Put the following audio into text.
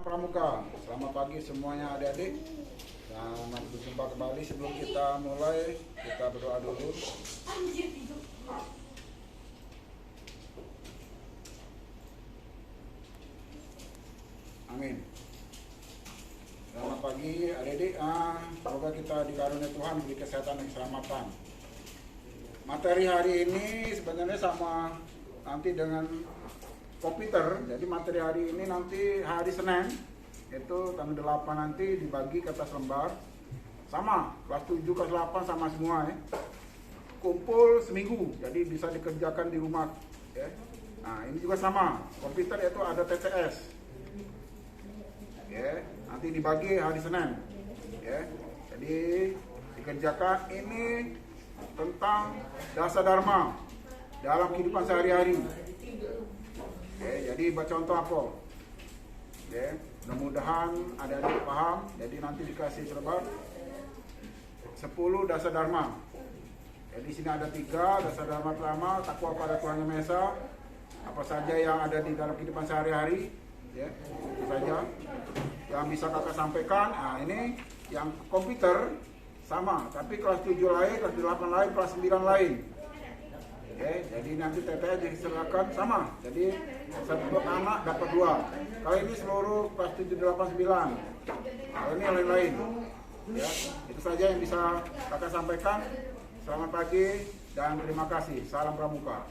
Pramuka, selamat pagi semuanya adik-adik. Selamat berjumpa kembali. Sebelum kita mulai, kita berdoa dulu. Amin. Selamat pagi adik-adik. Semoga kita dikaruniai Tuhan beri kesehatan dan keselamatan. Materi hari ini sebenarnya sama nanti dengan komputer. Jadi materi hari ini nanti hari Senin itu tanggal 8 nanti dibagi ke atas lembar. Sama, kelas 7 kelas 8 sama semua ya. Kumpul seminggu, jadi bisa dikerjakan di rumah ya. Nah, ini juga sama. Komputer itu ada TTS. Ya, nanti dibagi hari Senin. Ya. Jadi dikerjakan ini tentang dasar dharma dalam kehidupan sehari-hari. Jadi baca contoh apa? Mudah-mudahan adik-adik paham. Jadi nanti dikasih selebar 10 dasar dharma. Jadi di sini ada 3 dasar dharma. Pertama, takwa pada Tuhan Yang Maha Esa. Apa saja yang ada di dalam kehidupan sehari-hari, ya, itu saja yang bisa kakak sampaikan. Nah, ini yang komputer sama, tapi kelas 7 lain, kelas 8 lain, kelas 9 lain. Jadi nanti TTS diserahkan sama. Jadi satu anak dapat 2. Kalau ini seluruh kelas 7, 8, 9. Kalau ini yang lain-lain. Ya, itu saja yang bisa kakak sampaikan. Selamat pagi dan terima kasih. Salam Pramuka.